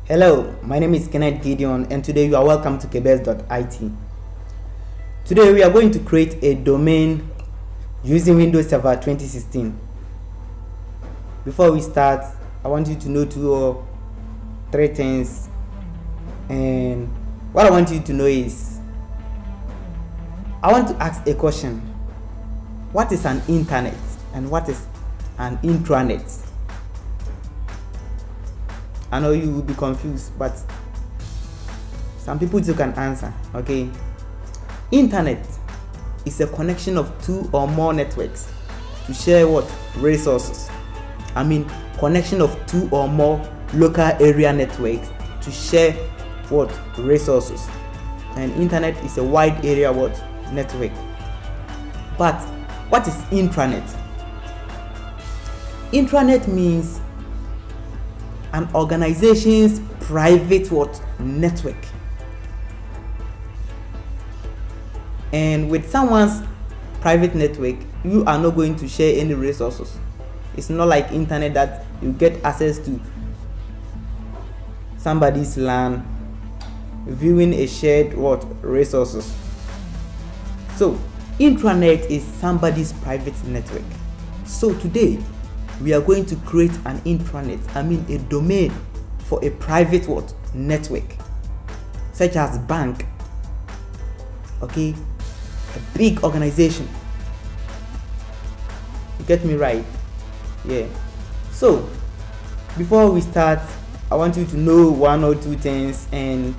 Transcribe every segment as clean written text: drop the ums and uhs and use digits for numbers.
Hello, my name is Kenneth Gideon and today you are welcome to kbs.it. Today we are going to create a domain using Windows Server 2016. Before we start, I want you to know two or three things, and what I want you to know is I want to ask a question. What is an internet and what is an intranet? I know you will be confused, but some people too can answer. Okay, internet is a connection of two or more networks to share what resources. Connection of two or more local area networks to share what resources. And internet is a wide area what network. But what is intranet? Intranet means an organization's private what network, and with someone's private network you are not going to share any resources. It's not like internet that you get access to somebody's LAN viewing a shared what resources. So intranet is somebody's private network. So today we are going to create an intranet, a domain for a private what network, such as bank, okay, a big organization. You get me right? Yeah. So before we start, I want you to know one or two things, and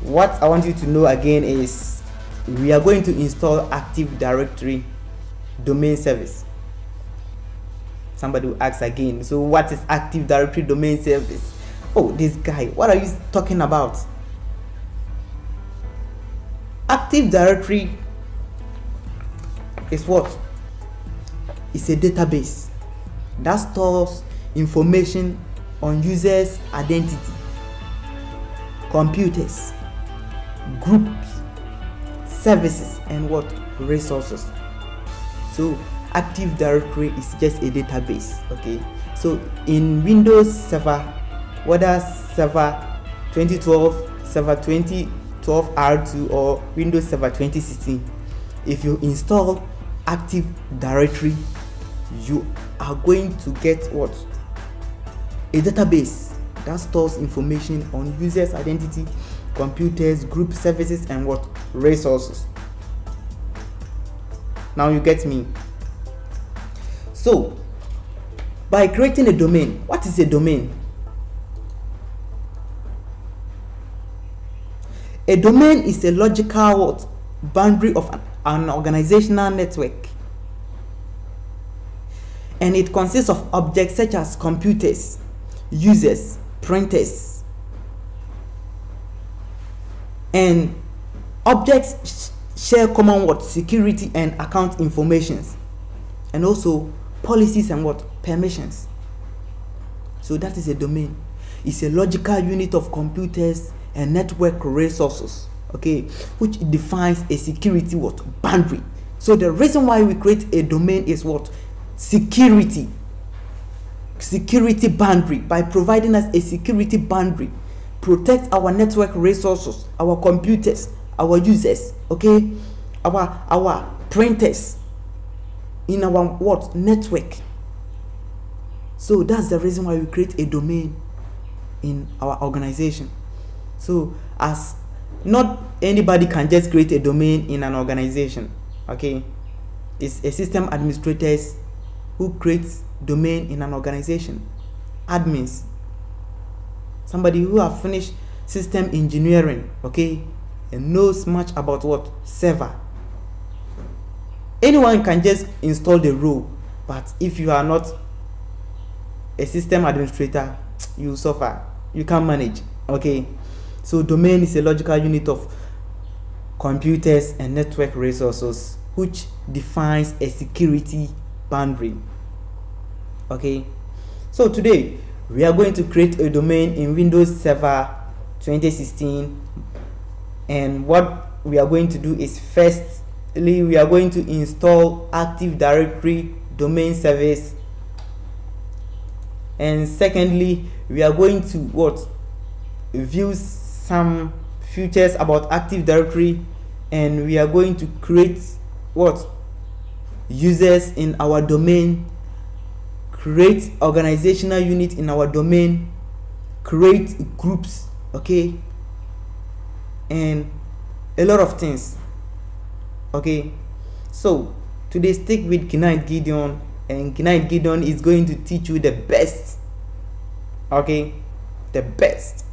what I want you to know again is we are going to install Active Directory domain service. Somebody will ask again, so what is Active Directory domain service? Oh, this guy, what are you talking about? Active Directory is what? It's a database that stores information on users' identity, computers, groups, services, and what resources. So Active Directory is just a database. Okay, so in Windows Server, whether Server 2012, Server 2012 R2 or Windows Server 2016, if you install Active Directory, you are going to get what? A database that stores information on users' identity, computers, group, services, and what resources. Now you get me. So by creating a domain, what is a domain? A domain is a logical what? Boundary of an organizational network, and it consists of objects such as computers, users, printers, and objects share common what? Security and account informations, and also policies and what? Permissions. So that is a domain. It's a logical unit of computers and network resources, okay, which defines a security what? Boundary. So the reason why we create a domain is what? Security boundary. By providing us a security boundary, protect our network resources, our computers, our users, okay, our printers in our what? Network. So that's the reason why we create a domain in our organization. So as not anybody can just create a domain in an organization, okay, it's a system administrators who creates domain in an organization, admins, somebody who have finished system engineering, okay, and knows much about what? Server. Anyone can just install the role, but if you are not a system administrator, you suffer, you can't manage. Okay, so domain is a logical unit of computers and network resources which defines a security boundary. Okay, so today we are going to create a domain in Windows Server 2016, and what we are going to do is firstly we are going to install Active Directory domain service, And secondly, we are going to what, view some features about Active Directory, and we are going to create what, users in our domain, create organizational unit in our domain, create groups, okay, and a lot of things. Okay, so today stick with Knight Gideon, and Knight Gideon is going to teach you the best. Okay, the best.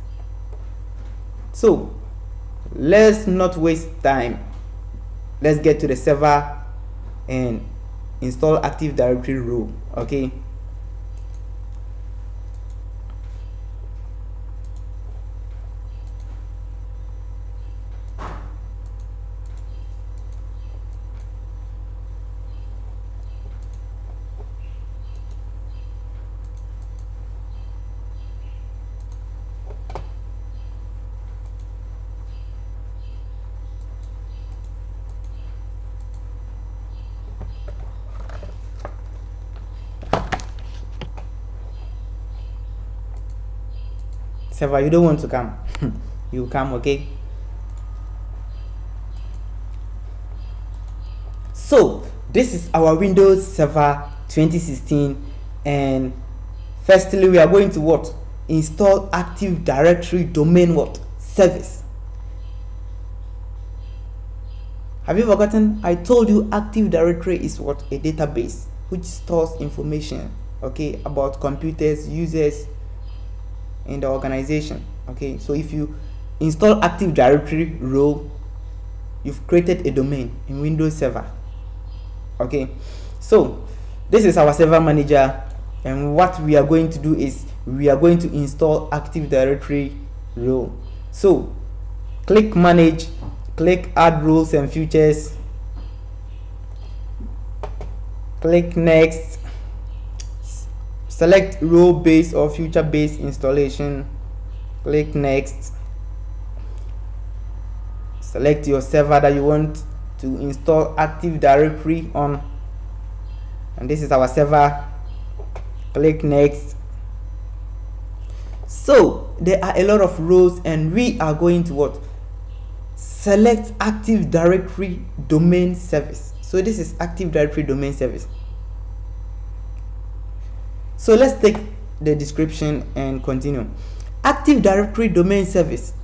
So let's not waste time. Let's get to the server and install Active Directory role. Okay, server, you don't want to come. You come. Okay, so this is our Windows Server 2016, and firstly we are going to what, install Active Directory domain what, service. Have you forgotten? I told you Active Directory is what, a database which stores information, okay, about computers, users in the organization. Okay, so if you install Active Directory role, you've created a domain in Windows Server. Okay, so this is our server manager, and what we are going to do is we are going to install Active Directory role. So click manage, click add rules and features, click next, select role based or future based installation, click next, select your server that you want to install Active Directory on, and this is our server. Click next. So there are a lot of roles, and we are going to what, select Active Directory domain service. So this is Active Directory domain service. So let's take the description and continue. Active Directory domain service,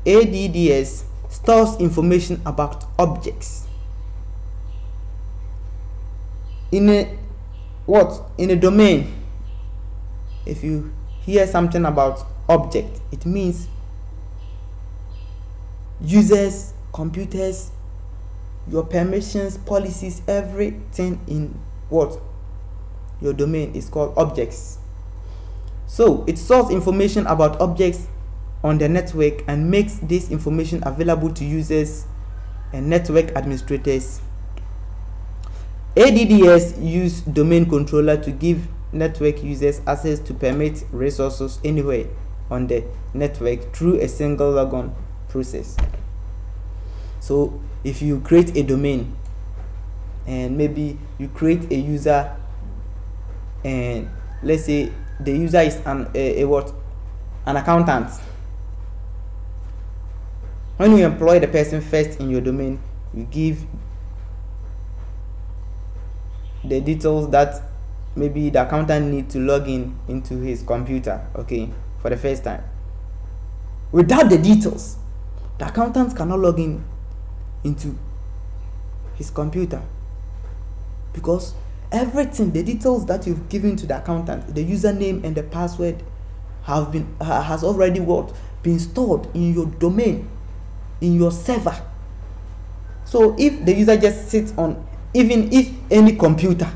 ADDS, stores information about objects in a what, in a domain. If you hear something about object, it means users, computers, your permissions, policies, everything in what, your domain is called objects. So it stores information about objects on the network and makes this information available to users and network administrators. ADDS use domain controller to give network users access to permit resources anywhere on the network through a single logon process. So if you create a domain, and maybe you create a user, and let's say the user is an accountant. When you employ the person first in your domain, you give the details that maybe the accountant need to log in into his computer, okay, for the first time. Without the details, the accountant cannot log in into his computer, because everything, the details that you've given to the accountant, the username and the password, has already been stored in your domain, in your server. So if the user just sits on even if any computer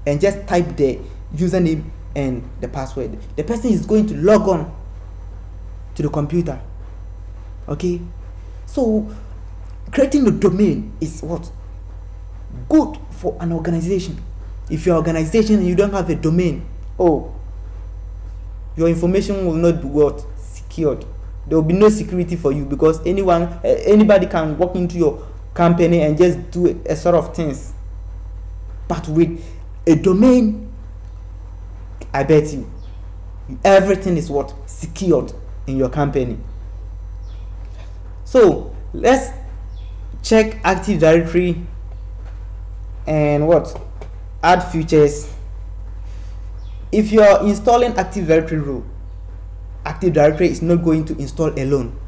and just type the username and the password, the person is going to log on to the computer. Okay, so creating the domain is what, good for an organization. If your organization and you don't have a domain, oh, your information will not be what, secured. There will be no security for you, because anybody can walk into your company and just do a sort of things. But with a domain, I bet you everything is what secured in your company. So let's check Active Directory and what add features. If you are installing Active Directory role, Active Directory is not going to install alone.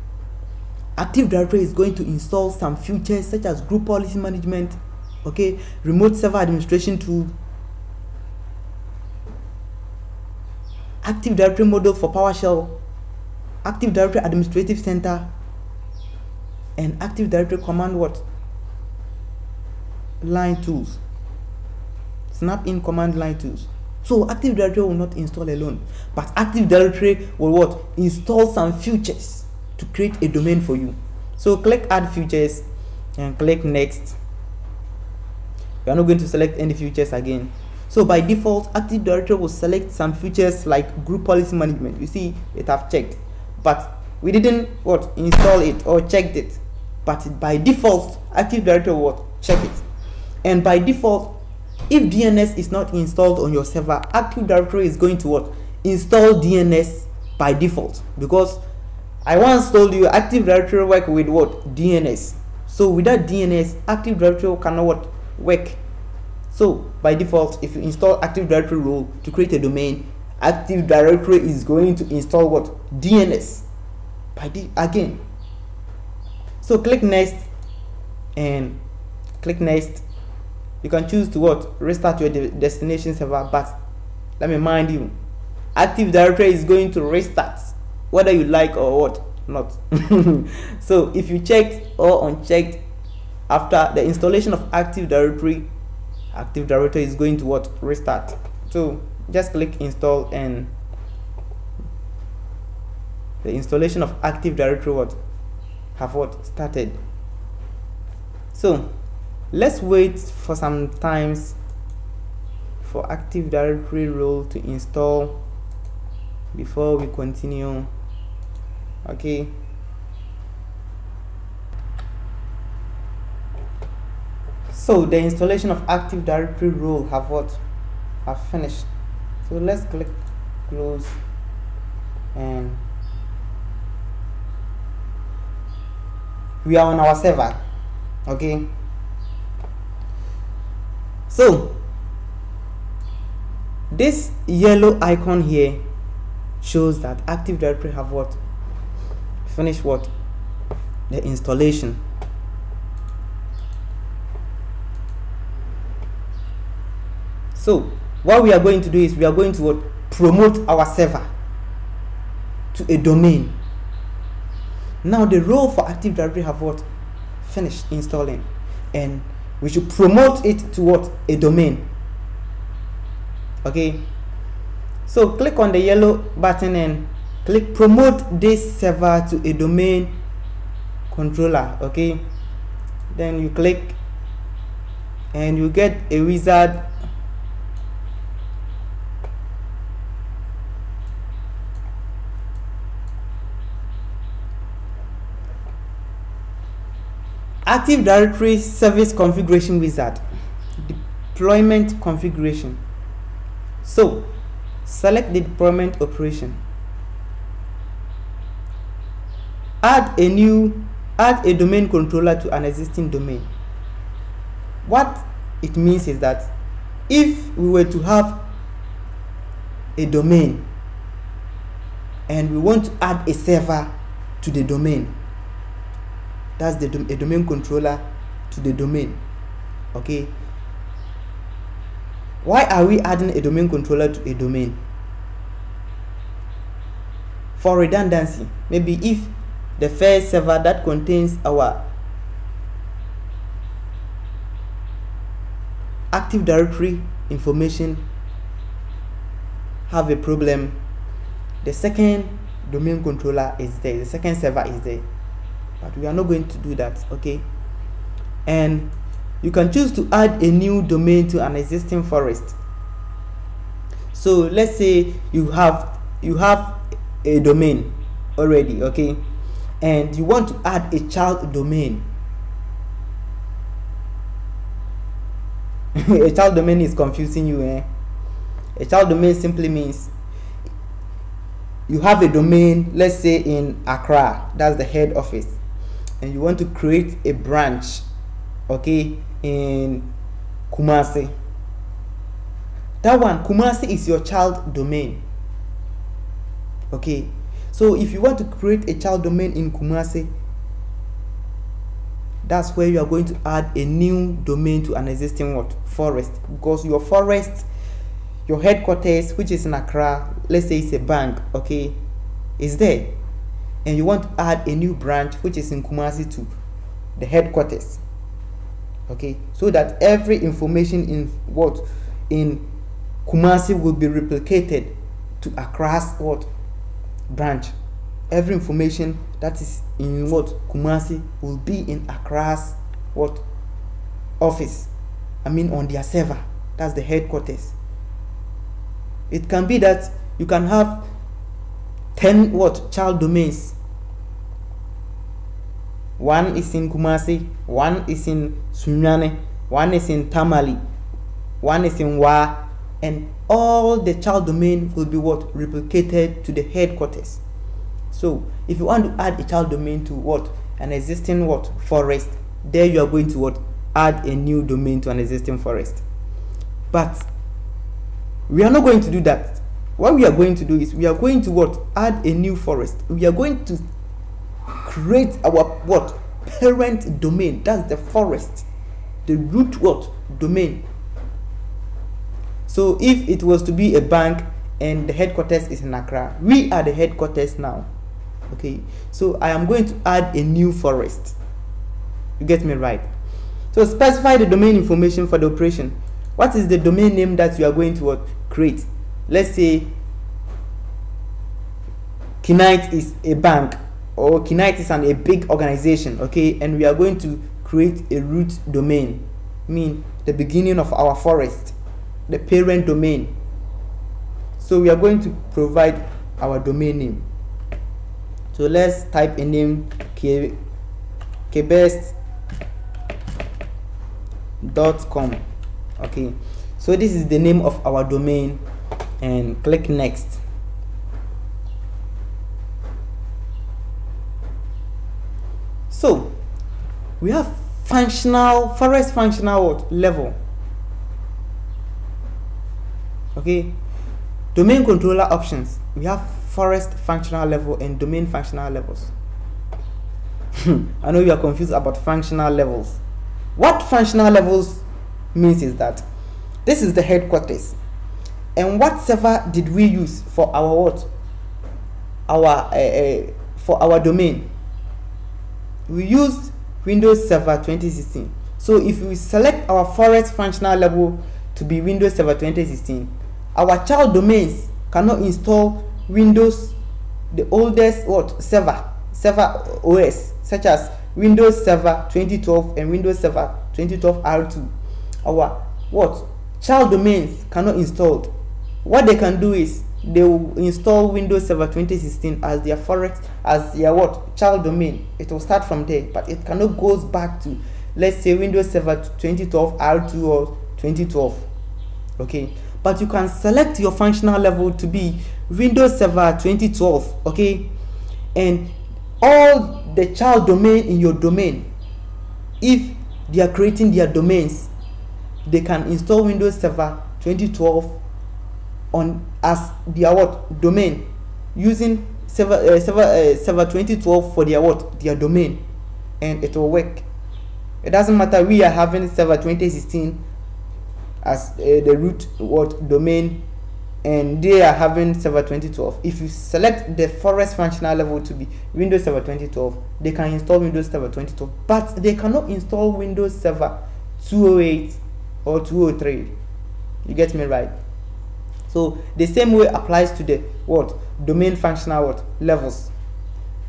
Active Directory is going to install some features such as group policy management, okay, remote server administration tool, Active Directory module for PowerShell, Active Directory Administrative Center, and Active Directory command what line tools, snap-in command line tools. So Active Directory will not install alone, but Active Directory will what install some features to create a domain for you. So click add features and click next. You are not going to select any features again. So by default, Active Directory will select some features like group policy management. You see it have checked, but we didn't what install it or checked it. But by default, Active Directory will check it. And by default, if DNS is not installed on your server, Active Directory is going to what install DNS by default, because I once told you Active Directory work with what DNS. So without DNS, Active Directory cannot what work. So by default, if you install Active Directory role to create a domain, Active Directory is going to install what DNS again. So click next and click next. You can choose to what restart your destination server, but let me remind you, Active Directory is going to restart whether you like or what not. So if you checked or unchecked after the installation of Active Directory is going to what restart. So just click install and the installation of Active Directory have started. So let's wait for some times for Active Directory role to install before we continue. Okay. So the installation of Active Directory role have finished. So let's click close and we are on our server. Okay. So this yellow icon here shows that Active Directory have finished the installation. So what we are going to do is we are going to promote our server to a domain. Now the role for Active Directory have finished installing, and we should promote it to a domain. Okay, so click on the yellow button and click promote this server to a domain controller. Okay, then you click and you get a wizard. Active Directory service configuration wizard, deployment configuration. So select the deployment operation. Add a domain controller to an existing domain. What it means is that if we were to have a domain and we want to add a server to the domain, that's a domain controller to the domain. Okay, why are we adding a domain controller to a domain? For redundancy. Maybe if the first server that contains our Active Directory information have a problem, the second domain controller is there, the second server is there. But we are not going to do that. Okay, and you can choose to add a new domain to an existing forest. So let's say you have a domain already, okay, and you want to add a child domain. A child domain is confusing you, eh? A child domain simply means you have a domain, let's say in Accra, that's the head office, and you want to create a branch, okay, in Kumasi. That one, Kumasi, is your child domain. Okay, so if you want to create a child domain in Kumasi, that's where you are going to add a new domain to an existing what? Forest. Because your forest, your headquarters, which is in Accra, let's say it's a bank, okay, is there, and you want to add a new branch which is in Kumasi to the headquarters, okay, so that every information in what? In Kumasi will be replicated to Accra's what? Branch. Every information that is in what? Kumasi will be in Accra's what? Office. I mean on their server. That's the headquarters. It can be that you can have 10 what? Child domains. One is in Kumasi, one is in Sunyane, one is in Tamale, one is in Wa, and all the child domain will be what? Replicated to the headquarters. So if you want to add a child domain to what? An existing what? Forest, there you are going to what? Add a new domain to an existing forest. But we are not going to do that. What we are going to do is we are going to what? Add a new forest. We are going to create our what? Parent domain. That's the forest, the root what? Domain. So if it was to be a bank and the headquarters is in Accra, we are the headquarters now. Okay, so I am going to add a new forest. You get me right? So specify the domain information for the operation. What is the domain name that you are going to what? Create? Let's say Kinite is a bank, or Kinite is a big organization, okay, and we are going to create a root domain, mean the beginning of our forest, the parent domain. So we are going to provide our domain name. So let's type a name, kbest.com. okay, so this is the name of our domain, and click next. So we have functional forest functional what? Level. Okay, domain controller options. We have forest functional level and domain functional levels. I know you are confused about functional levels. What functional levels means is that this is the headquarters, and what server did we use for our what? For our domain? We used Windows Server 2016. So if we select our forest functional level to be Windows Server 2016, our child domains cannot install Windows, the oldest what? Server OS, such as Windows Server 2012 and Windows Server 2012 R2. Our what? Child domains cannot install. What they can do is they will install Windows Server 2016 as their forest, as their what? Child domain. It will start from there, but it cannot go back to, let's say, Windows Server 2012 R2 or 2012. Okay, but you can select your functional level to be Windows Server 2012. Okay, and all the child domain in your domain, if they are creating their domains, they can install Windows Server 2012 on as their what? Domain, using server 2012 for their what? Their domain, and it will work. It doesn't matter we are having Server 2016 as the root what? Domain, and they are having Server 2012. If you select the forest functional level to be Windows Server 2012, they can install Windows Server 2012, but they cannot install Windows Server 208 or 203. You get me right? So the same way applies to the what? Domain functional what? Levels.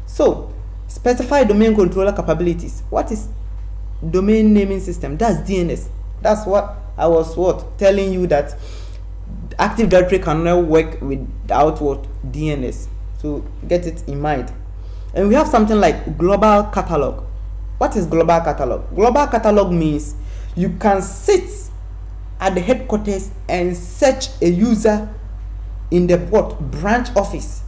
So specify domain controller capabilities. What is domain naming system? That's DNS. That's what I was what? Telling you, that Active Directory cannot work without what? DNS. So get it in mind. And we have something like global catalog. What is global catalog? Global catalog means you can sit at the headquarters and search a user in the what? Branch office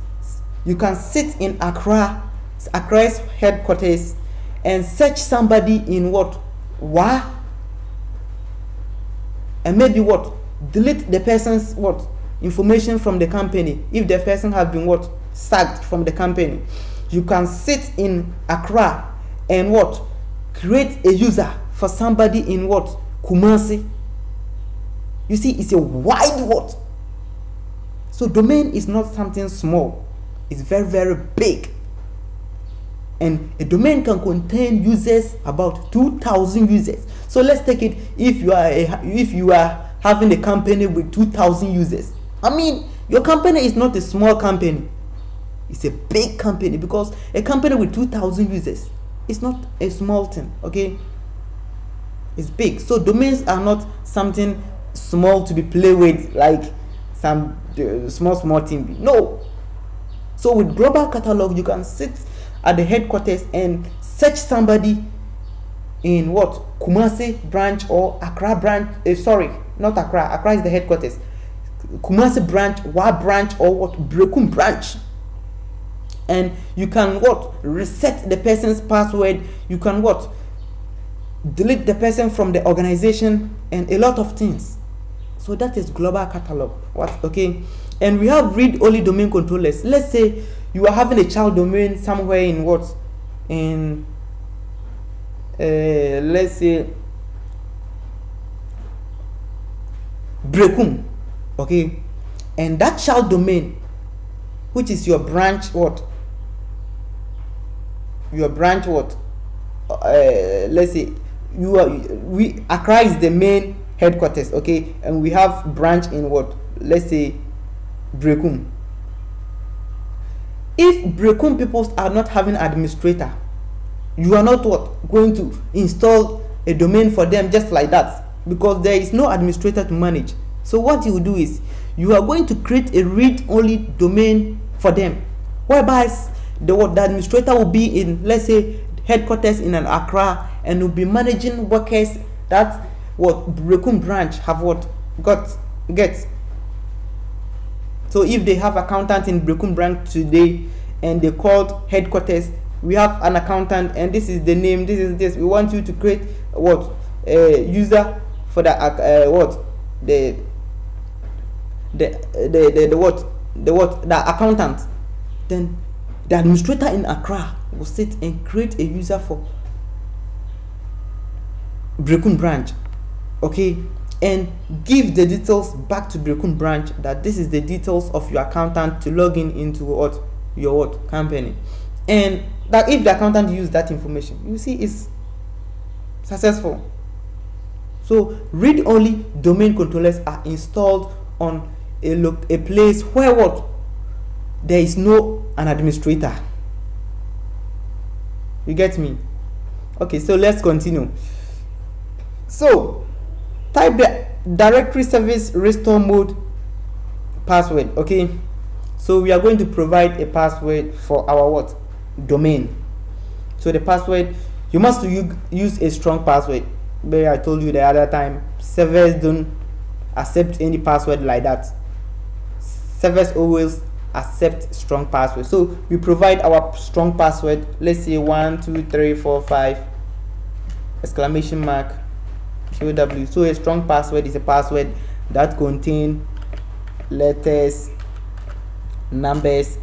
You can sit in Accra's headquarters and search somebody in what? Wa, and maybe what? Delete the person's what? Information from the company if the person has been what? Sacked from the company. You can sit in Accra and what? Create a user for somebody in what? Kumasi. You see, it's a wide what? So domain is not something small. It's very, very big. And a domain can contain users, about 2,000 users. So let's take it, if you are having a company with 2,000 users. I mean, your company is not a small company. It's a big company, because a company with 2,000 users is not a small thing, okay? It's big. So domains are not something small to be played with like some small thing. No. So with global catalog, you can sit at the headquarters and search somebody in what? Kumasi branch or Accra branch. Sorry, not Accra. Accra is the headquarters. Kumasi branch, Wa branch, or what? Brekum branch. And you can what? Reset the person's password. You can what? Delete the person from the organization, and a lot of things. So that is global catalog. What? Okay. And we have read-only domain controllers. Let's say you are having a child domain somewhere in what? In let's say Brekum, okay, and that child domain, which is your branch what? Your branch what? Let's say Accra is the main headquarters, okay, and we have branch in what? Let's say Brekum. If Brekum people are not having administrator, you are not what? Going to install a domain for them just like that, because there is no administrator to manage. So what you will do is you are going to create a read-only domain for them, whereby the administrator will be in, let's say, headquarters in an Accra, and will be managing workers that what Brekum branch have what gets. So if they have accountant in Brekum branch today and they called headquarters, we have an accountant and this is the name, this is this. We want you to create what? A user for the the accountant. Then the administrator in Accra will sit and create a user for Brekum branch, okay, and give the details back to Brekum branch that this is the details of your accountant to log in into what? Your what? Company. And that if the accountant use that information, you see it's successful. So read-only domain controllers are installed on a place where what? There is no an administrator. You get me? Okay, so let's continue. So type the directory service restore mode password, okay? So we are going to provide a password for our what? Domain. So the password, you must use a strong password. But I told you the other time, servers don't accept any password like that. Servers always accept strong password. So we provide our strong password. Let's say 1 2 3 4 5 exclamation mark QW. So a strong password is a password that contains letters, numbers,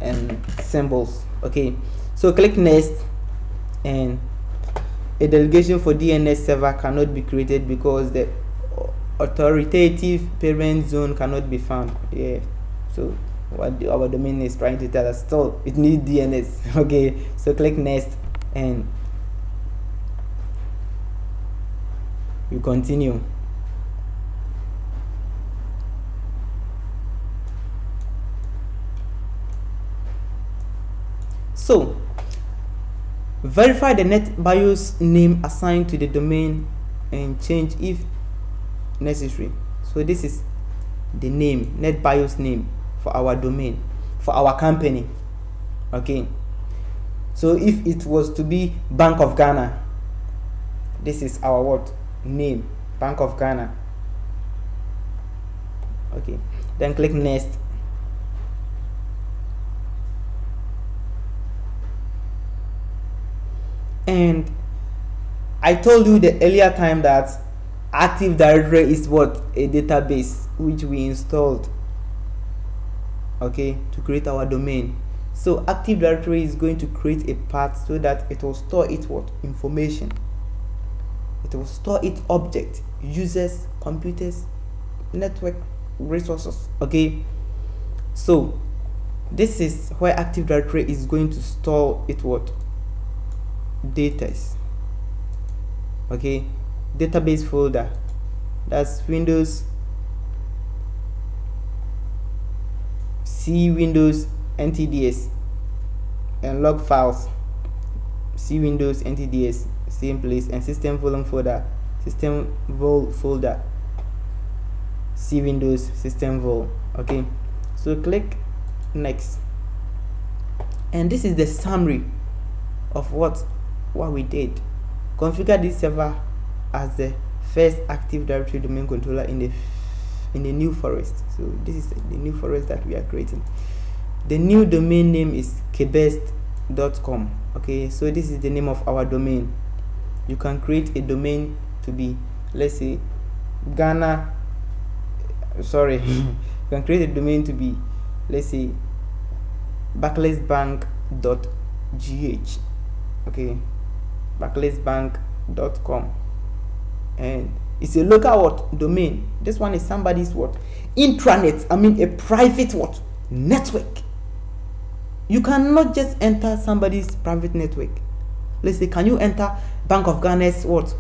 and symbols. Okay, so click next, and a delegation for DNS server cannot be created because the authoritative parent zone cannot be found. Yeah, so what our domain is trying to tell us, so it needs DNS. Okay, so click next and you continue. So verify the NetBIOS name assigned to the domain and change if necessary. So this is the name, NetBIOS name for our domain, for our company. Okay, so if it was to be Bank of Ghana, this is our what? Name, Bank of Ghana. Okay, then click next. And I told you the earlier time that Active Directory is what? A database which we installed, okay, to create our domain. So Active Directory is going to create a path so that it will store its what? Information. It will store its object, users, computers, network resources, okay. So this is where Active Directory is going to store its what? Data, okay. Database folder, that's Windows, C Windows NTDS, and log files, C Windows NTDS, same place, and system volume folder, system vol folder, C Windows system vol, okay. So click next, and this is the summary of what we did. Configure this server as the first Active Directory domain controller in the new forest. So this is the new forest that we are creating. The new domain name is kbest.com, okay. So this is the name of our domain. You can create a domain to be, let's say, Ghana, sorry, you can create a domain to be, let's say, barclaysbank.gh, okay, barclaysbank.com, and it's a local what? Domain. This one is somebody's what? Intranet, I mean a private what? Network. You cannot just enter somebody's private network. Let's say, can you enter Bank of Ghana's what?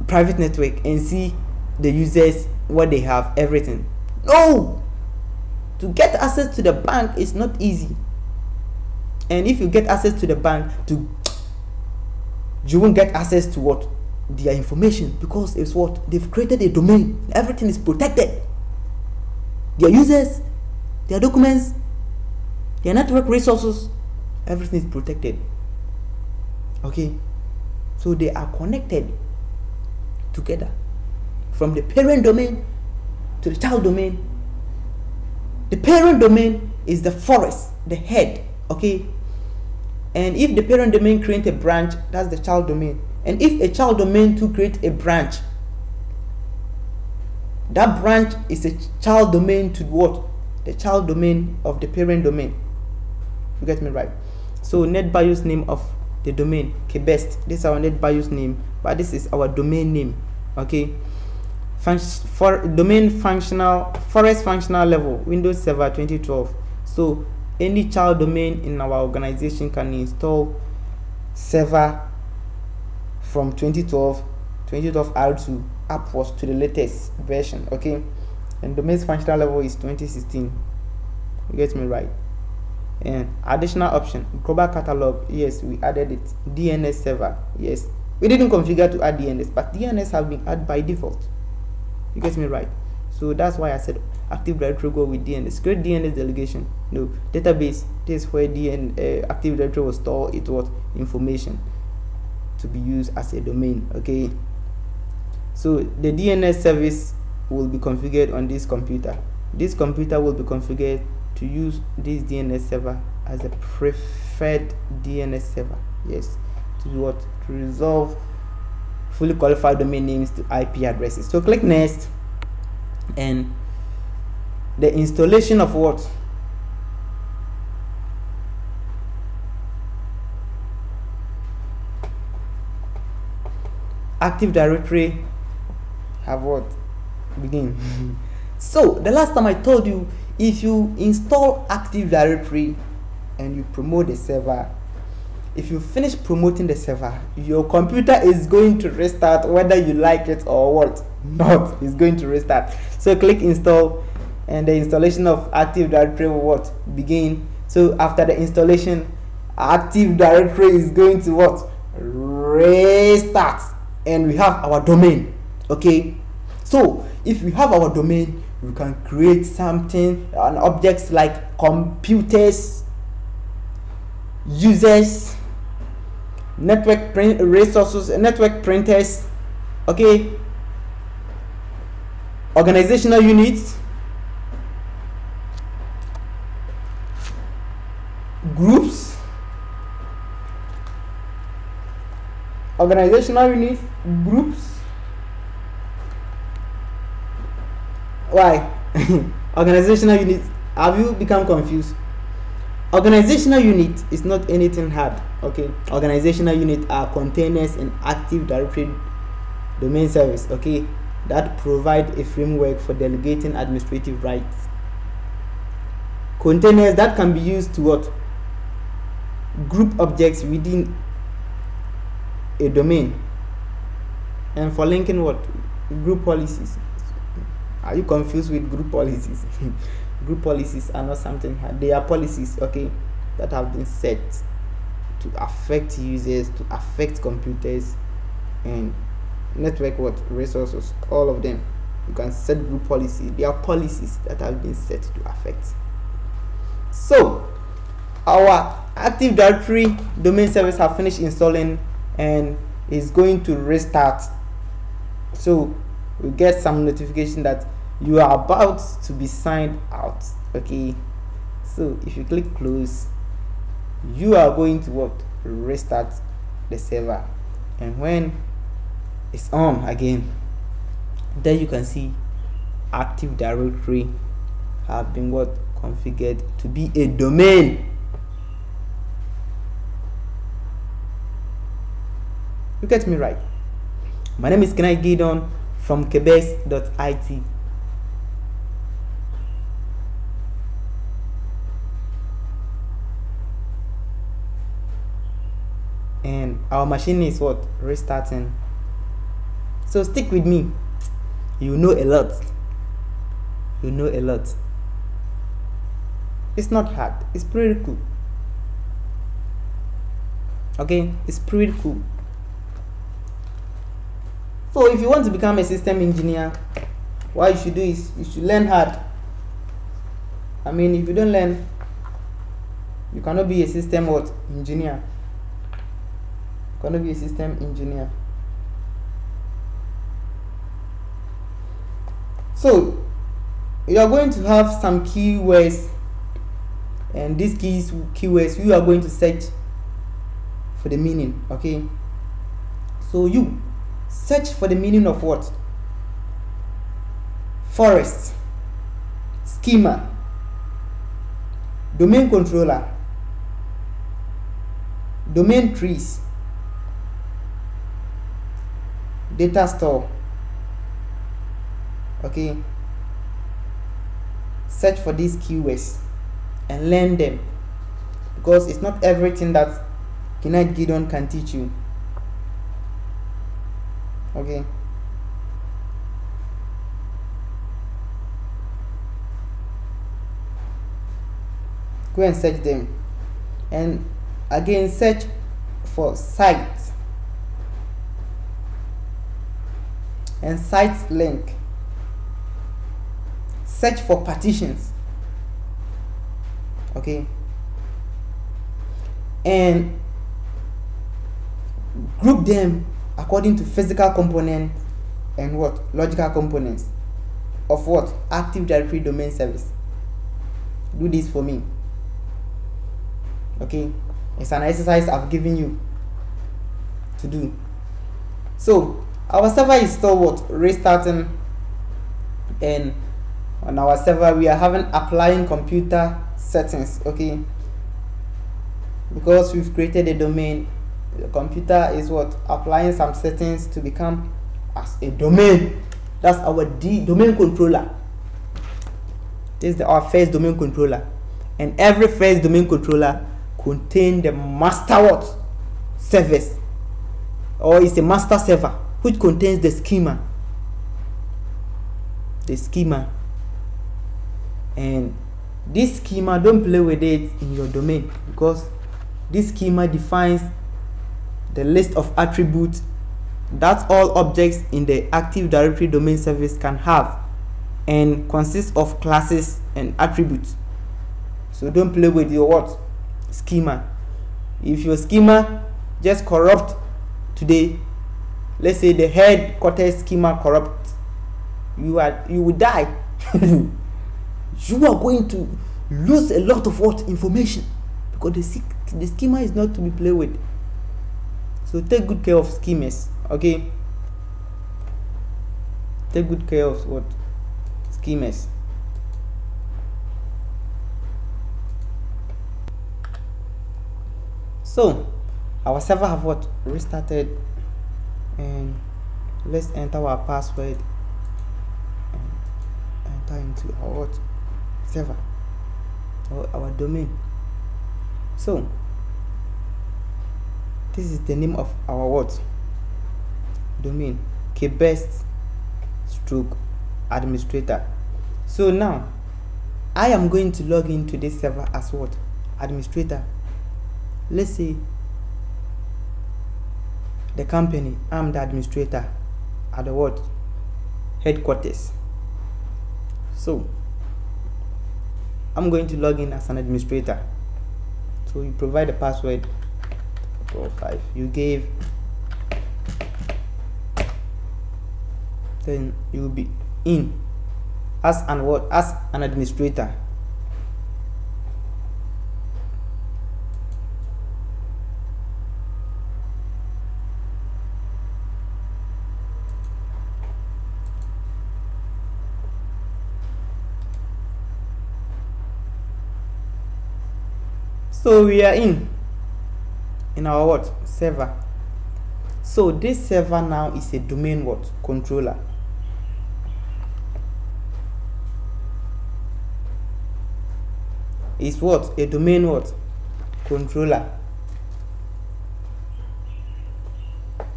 Private network and see the users, what they have, everything? No! To get access to the bank is not easy. And if you get access to the bank, you won't get access to what? Their information, because it's what? They've created a domain. Everything is protected. Their users, their documents, their network resources, everything is protected, okay. So they are connected together from the parent domain to the child domain. The parent domain is the forest, the head, okay. And if the parent domain create a branch, that's the child domain. And if a child domain to create a branch, that branch is a child domain to what? The child domain of the parent domain. You get me right? So NetBIOS name of the domain, kbest. This is our NetBIOS name, but this is our domain name, okay. For domain functional, forest functional level, Windows Server 2012. So any child domain in our organization can install server from 2012 R2 upwards to the latest version, okay. And domain's functional level is 2016. You get me right? And additional option, global catalog, yes, we added it. DNS server, yes, we didn't configure to add DNS, but DNS have been added by default. You get me right? So that's why I said Active Directory go with DNS. Create DNS delegation. No, database. This is where Active Directory will store its what? Information to be used as a domain, okay. So the DNS service will be configured on this computer. This computer will be configured to use this DNS server as a preferred DNS server, yes, to do what? To resolve fully qualified domain names to IP addresses. So click next, and the installation of what? Active Directory have what? Begin. So the last time I told you, if you install Active Directory and you promote the server, if you finish promoting the server, your computer is going to restart whether you like it or what not. It's going to restart. So click install, and the installation of Active Directory will what? Begin. So after the installation, Active Directory is going to what? Restart, and we have our domain, okay. So if we have our domain, we can create something, an objects like computers, users, network resources, network printers, okay, organizational units, groups, organizational units, groups. Why? Organizational unit, have you become confused? Organizational unit is not anything hard. Okay, organizational unit are containers in Active Directory domain service, okay, that provide a framework for delegating administrative rights. Containers that can be used to what? Group objects within a domain, and for linking what? Group policies. Are you confused with group policies? Group policies are not something hard. They are policies, okay, that have been set to affect users, to affect computers and network what? Resources, all of them. You can set group policy. They are policies that have been set to affect. So our Active Directory domain service have finished installing and is going to restart. So we get some notification that you are about to be signed out. Okay, so if you click close, you are going to what? Restart the server, and when it's on again, then you can see Active Directory have been what? Configured to be a domain. You get me right? My name is Kenneth Gideon from kebes.it. And our machine is what? Restarting. So stick with me. You know a lot. You know a lot. It's not hard. It's pretty cool. Okay, it's pretty cool. So if you want to become a system engineer, what you should do is you should learn hard. I mean, if you don't learn, you cannot be a system what? Engineer. You cannot be a system engineer. So you are going to have some keywords, and these keywords you are going to search for the meaning. Okay, so you search for the meaning of what? Forest, schema, domain controller, domain trees, data store. Okay, search for these keywords and learn them, because it's not everything that Kenneth Gideon can teach you. Okay, go and search them, and again search for site and site link. Search for partitions. Okay, and group them according to physical components and what? Logical components of what? Active Directory domain service. Do this for me. Okay, it's an exercise I've given you to do. So our server is still what? Restarting, and on our server we are having applying computer settings. Okay, because we've created a domain, the computer is what? Applying some settings to become as a domain. That's our domain controller. This is our first domain controller, and every first domain controller contains the master what? Service, or it's a master server which contains the schema. The schema, and this schema, don't play with it in your domain, because this schema defines the list of attributes that all objects in the Active Directory domain service can have, and consists of classes and attributes. So don't play with your what? Schema. If your schema just corrupt today, let's say the headquarters schema corrupt, you will die. You are going to lose a lot of what? Information, because the schema is not to be played with. So take good care of schemas. Okay, take good care of what? Schemas. So our server have what? Restarted, and let's enter our password and enter into our what? Server or our domain. So this is the name of our what? Domain, kbest stroke administrator. So now I am going to log into this server as what? Administrator. Let's say the company, I'm the administrator at the what? Headquarters. So I'm going to log in as an administrator. So you provide the password 45 you gave, then you will be in as an what? As an administrator. So we are in our what? Server. So this server now is a domain what? Controller. Is what? A domain what? Controller.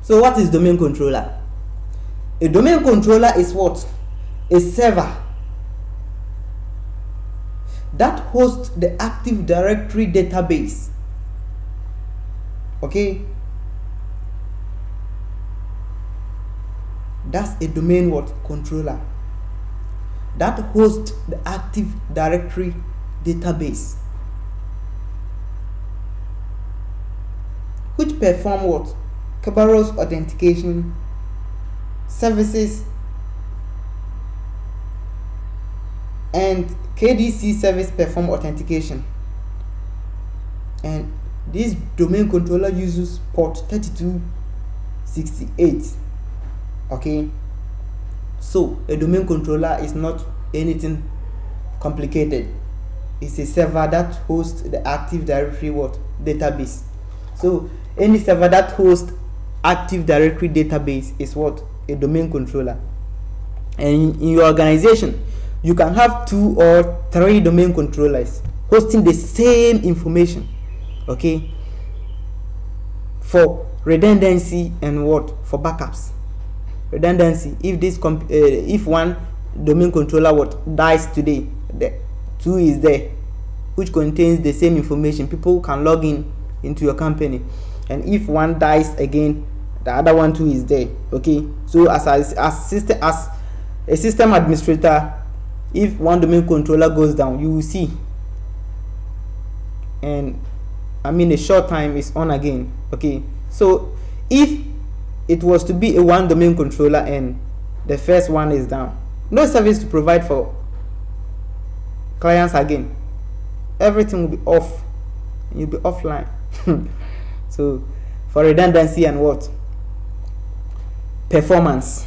So what is domain controller? A domain controller is what? A server that hosts the Active Directory database. Okay, that's a domain what? Controller that hosts the Active Directory database, which perform what? Kerberos authentication services and KDC service perform authentication. And this domain controller uses port 3268. Okay, so a domain controller is not anything complicated. It's a server that hosts the Active Directory what? Database. So any server that hosts Active Directory database is what? A domain controller. And in your organization you can have 2 or 3 domain controllers hosting the same information. Okay, for redundancy and what? For backups. Redundancy, if this if one domain controller what? Dies today, the 2 is there which contains the same information. People can log into your company, and if one dies again, the other one too is there. Okay, so as a system administrator, if one domain controller goes down, you will see, and I mean a short time is on again. Okay, so if it was to be a one domain controller and the first one is down, no service to provide for clients again. Everything will be off, you'll be offline. So for redundancy and what? Performance.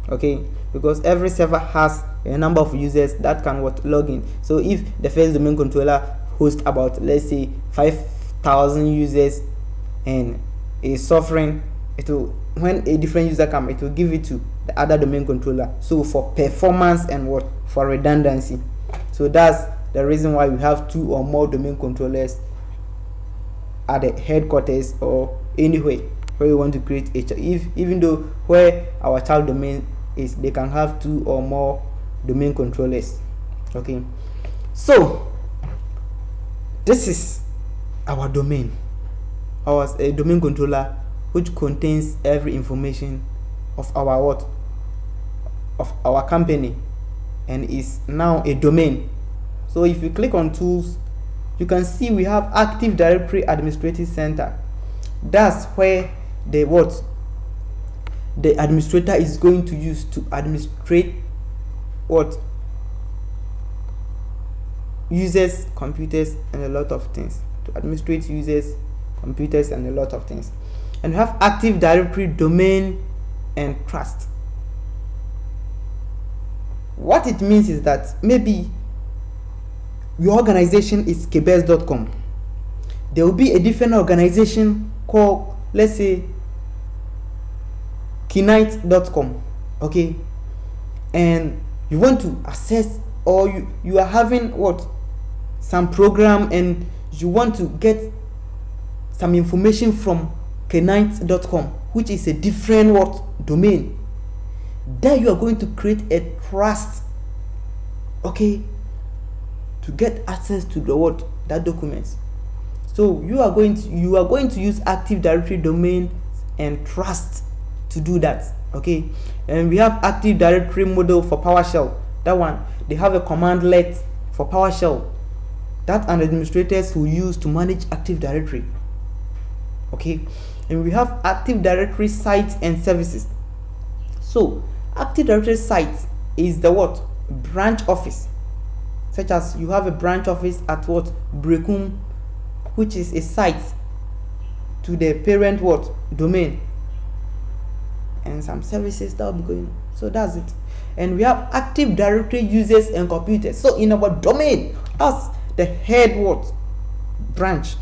Okay, because every server has a number of users that can what? Log in. So if the first domain controller hosts about, let's say, 5,000 users and is suffering, it will, when a different user comes, it will give it to the other domain controller. So for performance and what? For redundancy. So that's the reason why we have 2 or more domain controllers at the headquarters or anywhere where we want to create even though where our child domain is, they can have 2 or more domain controllers. Okay, so this is our domain, a domain controller which contains every information of our what? Of our company, and is now a domain. So if you click on tools, you can see we have Active Directory Administrative Center. That's where the what? The administrator is going to use to administrate what? Users, computers, and a lot of things. To administrate users, computers, and a lot of things. And we have Active Directory, domain, and trust. What it means is that maybe your organization is kbs.com. There will be a different organization called, let's say, Knight.com, okay, and you want to access, or you are having some program, and you want to get some information from Knight.com, which is a different domain. Then you are going to create a trust, okay, to get access to that documents. So you are going to use Active Directory, domain, and trust to do that, okay. And we have Active Directory model for PowerShell. That one, they have a commandlet for PowerShell that an administrators will use to manage Active Directory, okay. And we have Active Directory sites and services. So Active Directory sites is the branch office, such as you have a branch office at Brekum, which is a site to the parent domain, and some services that will be going on. So that's it. And we have Active Directory users and computers. So in our domain, as the head branch,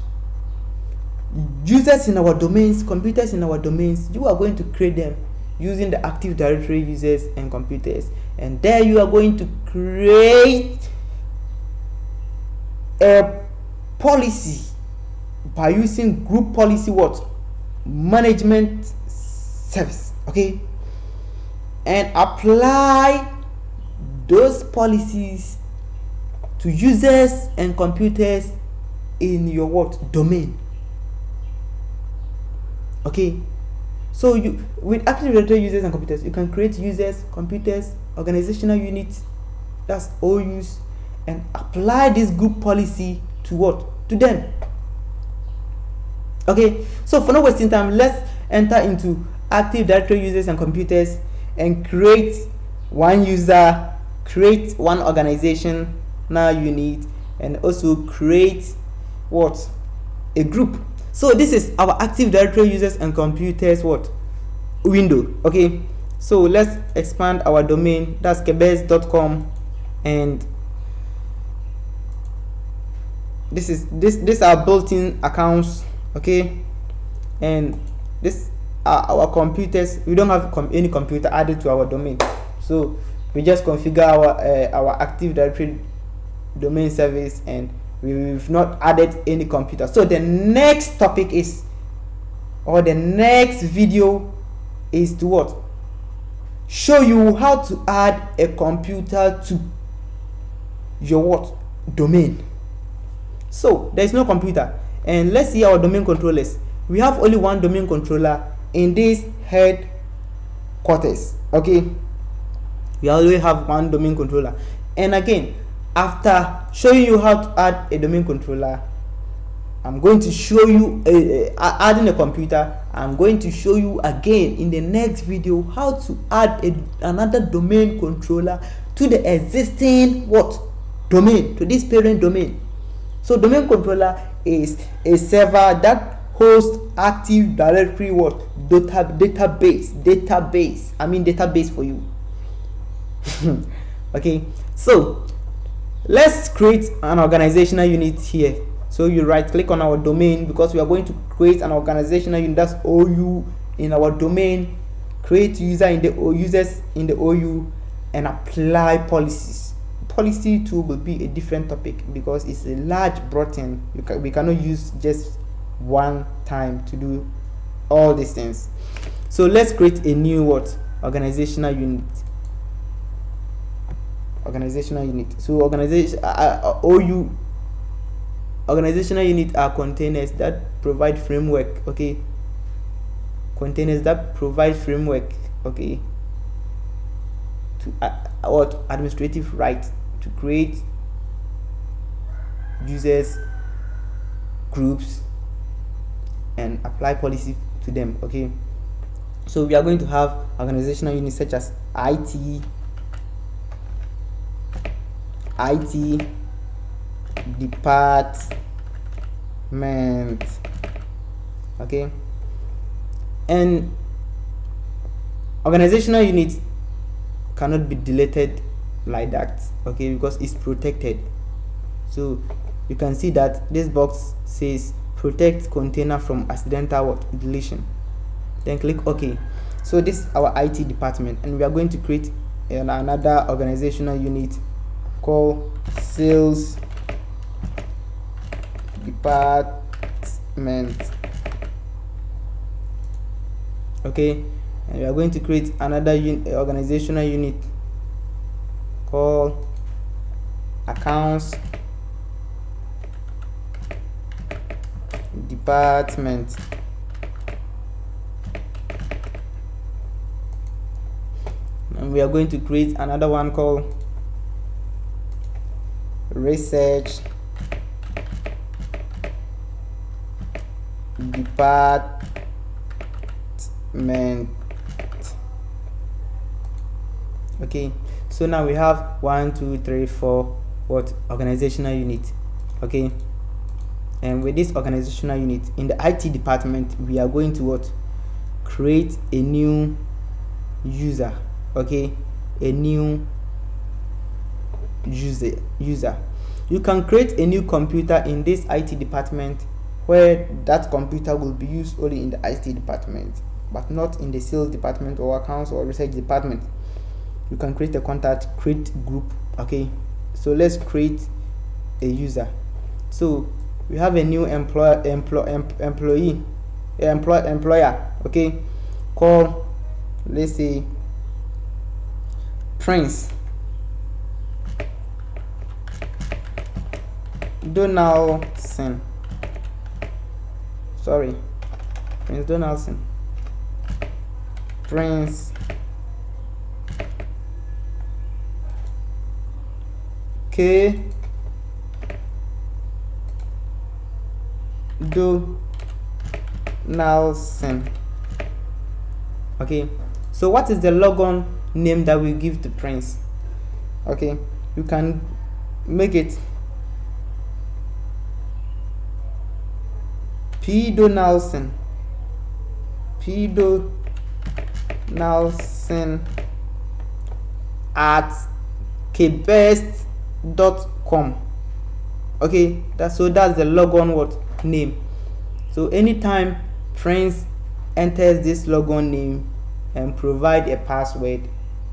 users in our domains, computers in our domains, you are going to create them using the Active Directory users and computers. And there you are going to create a policy by using group policy management service, okay, and apply those policies to users and computers in your domain, okay. So with Active Directory users and computers, you can create users, computers, organizational units, that's OUs, and apply this group policy to them, okay. So for no wasting time, let's enter into Active Directory users and computers and create one user, create one organization unit, and also create a group. So this is our Active Directory users and computers window, okay. So let's expand our domain, that's kbs.com, and this are built-in accounts, okay. And this are our computers. We don't have any computer added to our domain, so we just configure our Active Directory domain service, and we've not added any computer. So the next topic is, or the next video is to show you how to add a computer to your domain. So there is no computer, and let's see our domain controllers. We have only one domain controller in this headquarters, okay. We only have one domain controller. And again, after showing you how to add a domain controller, I'm going to show you adding a computer. I'm going to show you again in the next video how to add another domain controller to the existing domain, to this parent domain. So domain controller is a server that hosts Active Directory database. I mean database for you. Okay, so let's create an organizational unit here. So you right click on our domain, because we are going to create an organizational unit, that's OU in our domain. Create users in the OU and apply policies. Policy 2 will be a different topic because it's a large brought-in. We cannot use just one time to do all these things. So let's create a new organizational unit. Organizational unit. So OU organizational unit are containers that provide framework, okay. Containers that provide framework, okay, to administrative right to create users, groups, and apply policy to them, okay. So we are going to have organizational units such as IT department, Okay, and organizational unit cannot be deleted like that, okay, because it's protected. So you can see that this box says protect container from accidental deletion. Then click OK. So this is our IT department, and we are going to create another organizational unit called sales department. Okay, and we are going to create another organizational unit called accounts department. And we are going to create another one called research department. Okay, so now we have 1 2 3 4 organizational unit. Okay, and with this organizational unit in the IT department, we are going to create a new user. Okay, a new user. You can create a new computer in this IT department, where that computer will be used only in the IT department, but not in the sales department or accounts or research department. You can create a contact, create group. Okay, so let's create a user. So we have a new employer. Okay, call, let's say, Prince Donaldson. Sorry, Prince Donaldson. Prince K Donaldson. Okay, so what is the logon name that we give to Prince? Okay, you can make it P Donaldson at kbest.com. okay, that's the logon name. So anytime Prince enters this logon name and provide a password,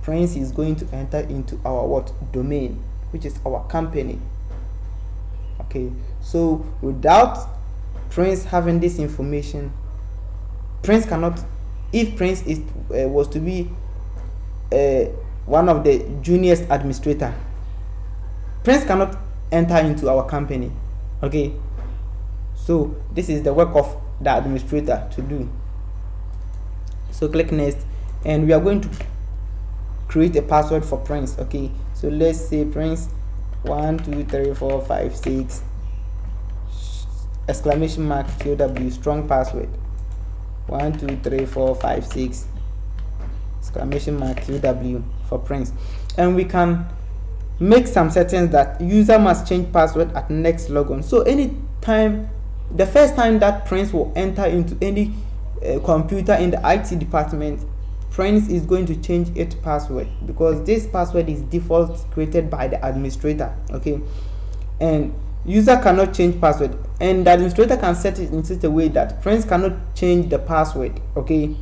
Prince is going to enter into our domain, which is our company. Okay, so without Prince having this information, Prince cannot, if Prince was to be one of the junior administrator, Prince cannot enter into our company. Okay, so this is the work of the administrator to do. So click next, and we are going to create a password for Prince. Okay, so let's say Prince 1 2 3 4 5 6 exclamation mark QW, strong password 1 2 3 4 5 6 exclamation mark QW for Prince. And we can make some settings that user must change password at next logon. So anytime, the first time that Prince will enter into any computer in the IT department, Prince is going to change its password, because this password is default created by the administrator. Okay, and user cannot change password, and the administrator can set it in such a way that Prince cannot change the password. Okay,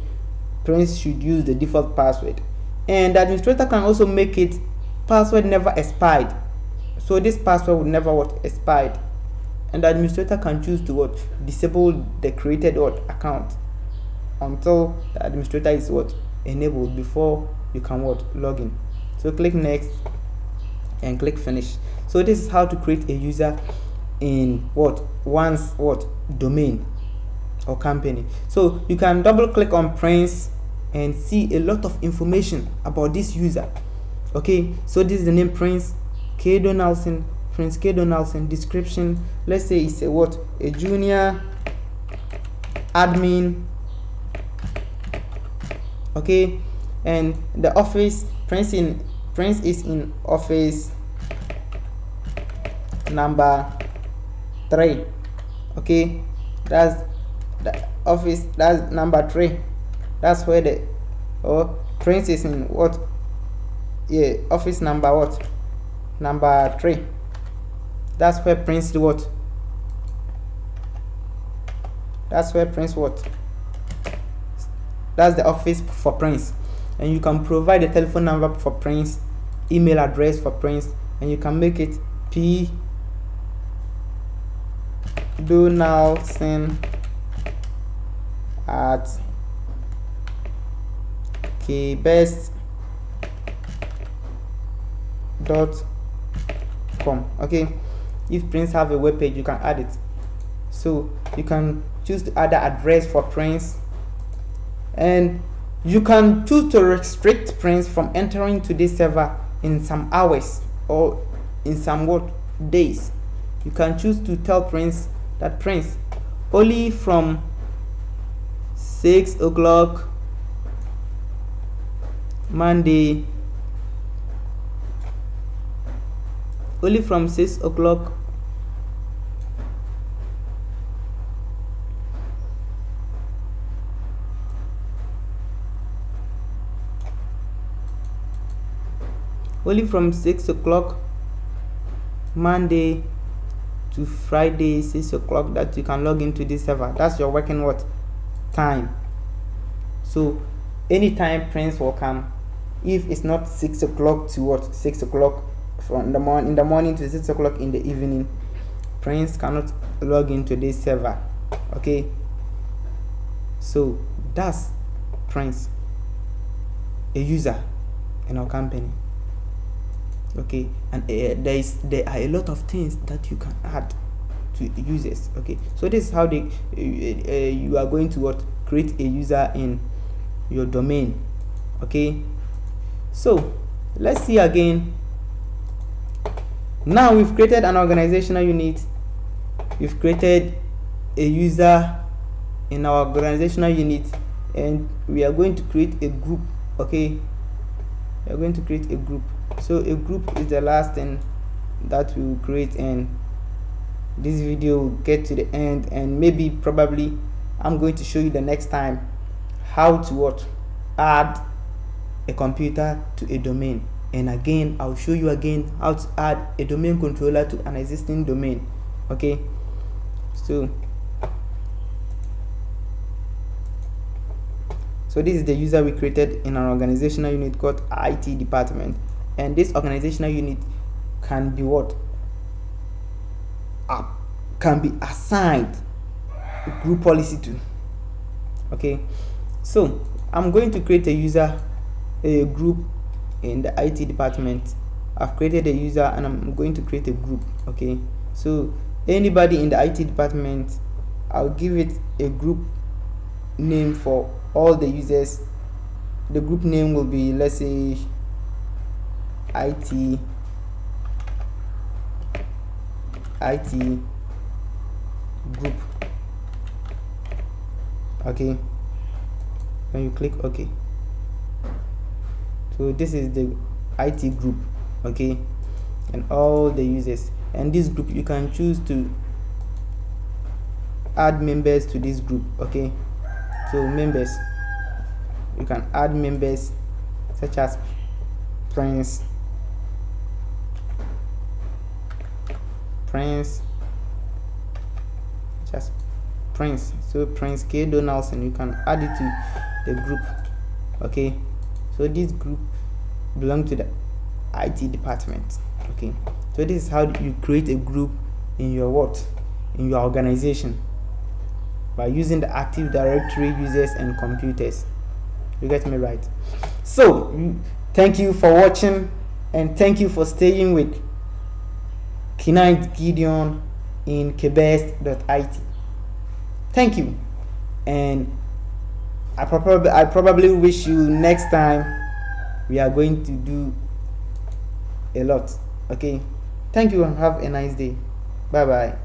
Prince should use the default password, and the administrator can also make it password never expired. So this password would never expired, and the administrator can choose to disable the created account until the administrator is enabled before you can log in. So click next and click finish. So this is how to create a user in one's domain or company. So you can double click on Prince and see a lot of information about this user. Okay, so this is the name Prince K Donaldson. Prince K Donaldson. Description, let's say it's a junior admin. Okay, and the office, Prince is in office number 3. Okay, that's office, that's number 3. That's where the Prince is in what? Yeah, office number what? Number 3. That's where Prince what? That's where Prince what? That's the office for Prince. And you can provide a telephone number for Prince, email address for Prince, and you can make it P Donaldson at kbest.com. okay. If Prince have a web page, you can add it. So you can choose to add the address for Prince, and you can choose to restrict Prince from entering to this server in some hours or in some days. You can choose to tell Prince that Prince, only from 6 o'clock Monday, only from 6 o'clock only from 6 o'clock Monday to Friday 6 o'clock that you can log into this server. That's your working what time. So anytime Prince will come, if it's not 6 o'clock to what 6 o'clock from the morning in the morning to 6 o'clock in the evening, Prince cannot log into this server. Okay, so that's Prince, a user in our company. Okay, and there are a lot of things that you can add to users. Okay, so this is how you are going to what create a user in your domain. Okay, so let's see again. Now we've created an organizational unit, we've created a user in our organizational unit, and we are going to create a group. Okay, we are going to create a group. So a group is the last thing that we will create, and this video will get to the end, and maybe probably I'm going to show you the next time how to add a computer to a domain. And again, I'll show you again how to add a domain controller to an existing domain. Okay, so this is the user we created in an organizational unit called IT department, and this organizational unit can be can be assigned a group policy to. Okay, so I'm going to create a group in the IT department. I've created a user and I'm going to create a group. Okay, so anybody in the IT department, I'll give it a group name for all the users. The group name will be, let's say, IT group. Okay, when you click OK, so this is the IT group. Okay, and all the users, and this group you can choose to add members to this group. Okay, so members, you can add members such as Prince, just Prince. So Prince K. Donaldson, you can add it to the group. Okay, so this group belongs to the IT department. Okay, so this is how you create a group in your organization, by using the Active Directory users and computers. You get me right? So thank you for watching, and thank you for staying with Knight Gideon in kbest.it. Thank you, and I probably wish you next time we are going to do a lot. Okay, thank you and have a nice day. Bye bye.